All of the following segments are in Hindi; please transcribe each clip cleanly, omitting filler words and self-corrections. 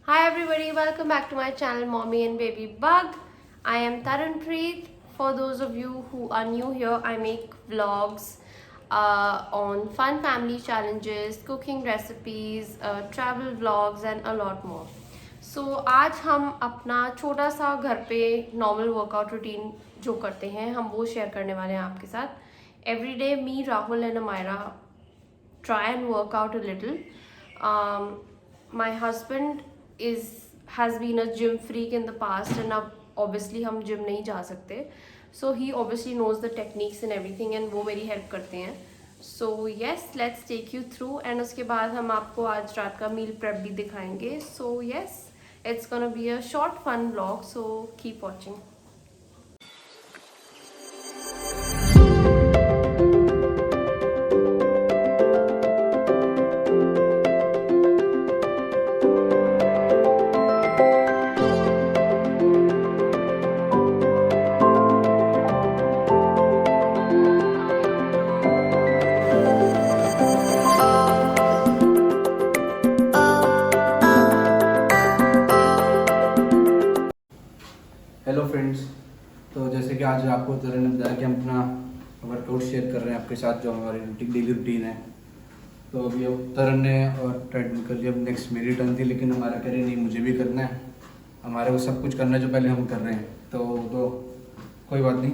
Hi everybody, welcome back to my channel Mommy and Baby Bug. I am Tarunpreet. For those of you who are new here, I make vlogs on fun family challenges, cooking recipes, travel vlogs and a lot more. So आज हम अपना छोटा सा घर पे नॉर्मल वर्कआउट रूटीन जो करते हैं हम वो शेयर करने वाले हैं आपके साथ. Every day me, Rahul and Amira try and work out a little. My husband has been a gym freak in the past and अब obviously हम gym नहीं जा सकते, so he obviously knows the techniques and everything and वो मेरी help करते हैं. So yes, let's take you through and उसके बाद हम आपको आज रात का meal prep भी दिखाएंगे. So yes, it's gonna be a short fun vlog, so keep watching. Hello friends, तो जैसे कि आज आपको तरह ने बताया कि हम अपना वर्कआउट शेयर कर रहे हैं आपके साथ, जो हमारी डेली रूटीन है. तो अभी अब तरन ने और ट्रेडमिल कर लिया. अब नेक्स्ट मेरी टर्न थी, लेकिन हमारा कह रहे नहीं मुझे भी करना है, हमारे को सब कुछ करना है जो पहले हम कर रहे हैं. तो कोई बात नहीं.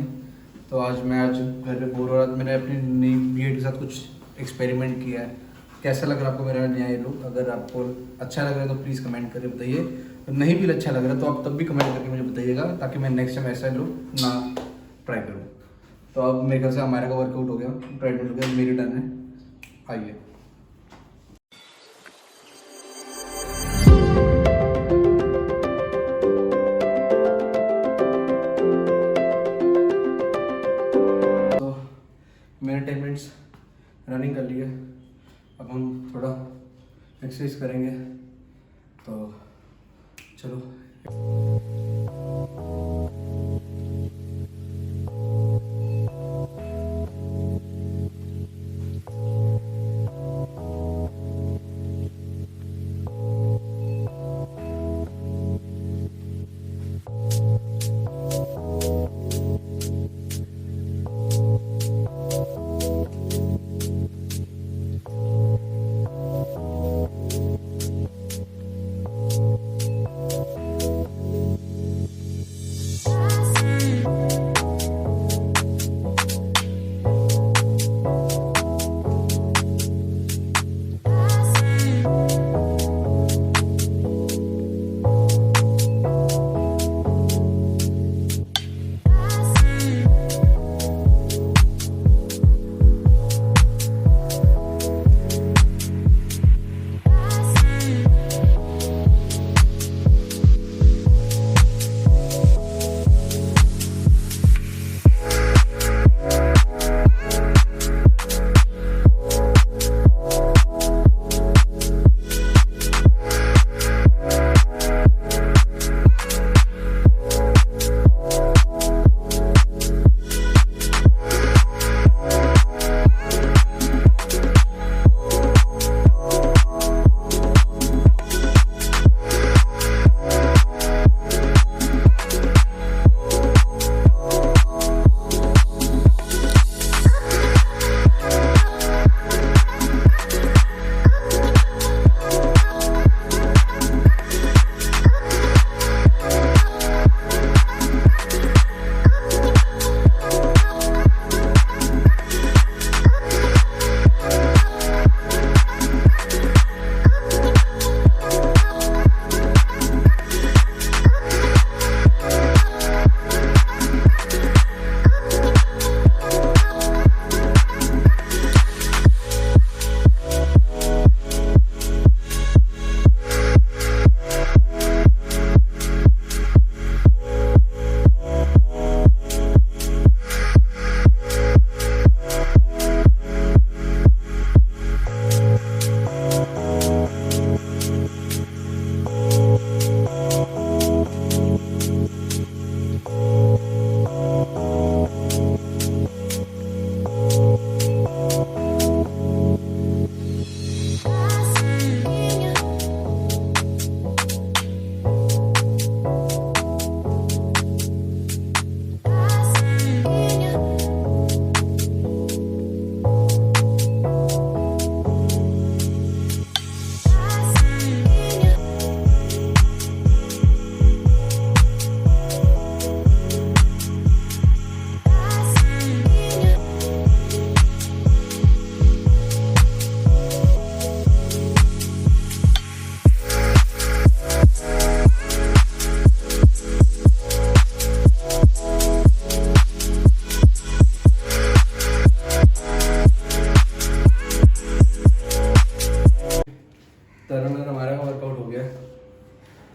तो आज घर पे बोर हो रहा था. मैंने अपनी नई बीएड के साथ कुछ एक्सपेरिमेंट किया है. कैसा लग रहा है आपको मेरा नया ये लुक? अगर आपको अच्छा लग रहा है तो प्लीज़ कमेंट करके बताइए. नहीं भी अच्छा लग रहा है तो आप तब भी कमेंट करके मुझे बताइएगा, ताकि मैं नेक्स्ट टाइम ऐसा लुक ना ट्राई करूँ. तो अब मेरे ख्याल से हमारे का वर्कआउट हो गया, ट्रेडमिल हो गया, मेरी टर्न है. आइए. तो मैंने 10 मिनट्स रनिंग कर ली है. अब हम थोड़ा एक्सरसाइज करेंगे. तो चलो.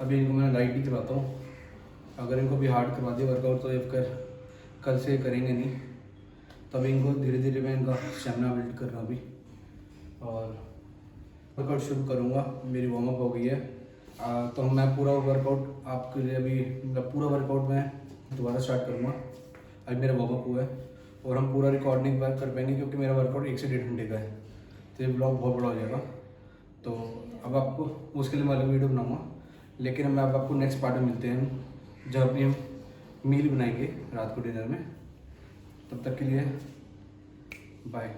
अभी इनको मैं लाइट ही करवाता हूँ। अगर इनको भी हार्ड करवा दिया वर्कआउट तो ये कल से करेंगे नहीं। तो अभी इनको धीरे धीरे मैं इनका स्टेमिना बिल्ड कर रहा हूँ अभी, और वर्कआउट शुरू करूँगा। मेरी वार्म अप हो गई है। तो मैं पूरा वर्कआउट आपके लिए अभी मतलब पूरा वर्कआउट मैं दोबारा स्टार्ट करूँगा। अभी मेरा वार्म अप हुआ है और हम पूरा रिकॉर्ड नहीं कर पाएंगे क्योंकि मेरा वर्कआउट 1 से 1.5 घंटे का है, तो ये ब्लॉग बहुत बड़ा हो जाएगा। तो अब आपको उसके लिए मैं अलग वीडियो बनाऊँगा, लेकिन मैं अब आपको नेक्स्ट पार्ट में मिलते हैं जब अपनी हम मील बनाएंगे रात को डिनर में। तब तक के लिए बाय।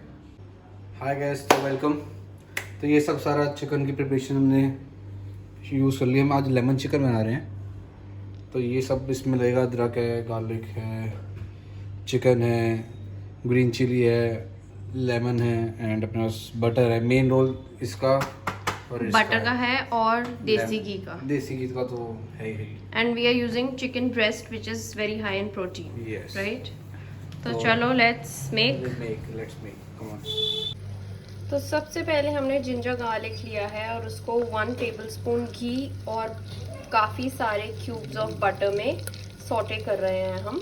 हाय गाइस, तो वेलकम। तो ये सब सारा चिकन की प्रिपरेशन हमने यूज़ कर लिया। हम आज लेमन चिकन बना रहे हैं। तो ये सब इसमें लगेगा, अदरक है, गार्लिक है, चिकन है, ग्रीन चिली है, लेमन है एंड अपने पास बटर है। मेन रोल इसका और इसका बटर का है और देसी घी का। देसी घी का तो है ही। And we are using chicken breast which is very high in protein, Yes. Right? तो चलो लेट्स मेक। Come on. तो सबसे पहले हमने जिंजर गार्लिक लिया है और उसको 1 टेबलस्पून घी और काफ़ी सारे क्यूब्स ऑफ बटर में सॉटे कर रहे हैं हम।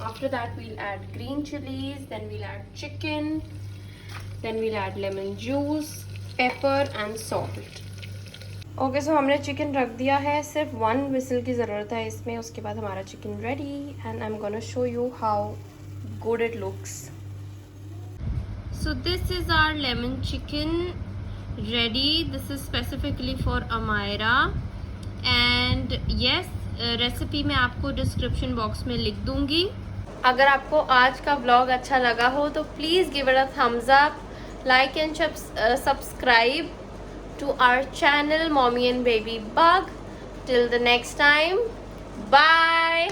After that we'll add green chillies, then we'll add chicken, then we'll add lemon juice, pepper and salt. Okay, so हमने चिकन रख दिया है। सिर्फ 1 विसल की ज़रूरत है इसमें, उसके बाद हमारा chicken ready and I am gonna show you how good it looks. So this is our lemon chicken ready. This is specifically for Amira and yes, recipe मैं आपको डिस्क्रिप्शन बॉक्स में लिख दूंगी। अगर आपको आज का व्लॉग अच्छा लगा हो तो please give it a thumbs up, like and subscribe to our channel Mommy and Baby Bug. Till the next time, bye.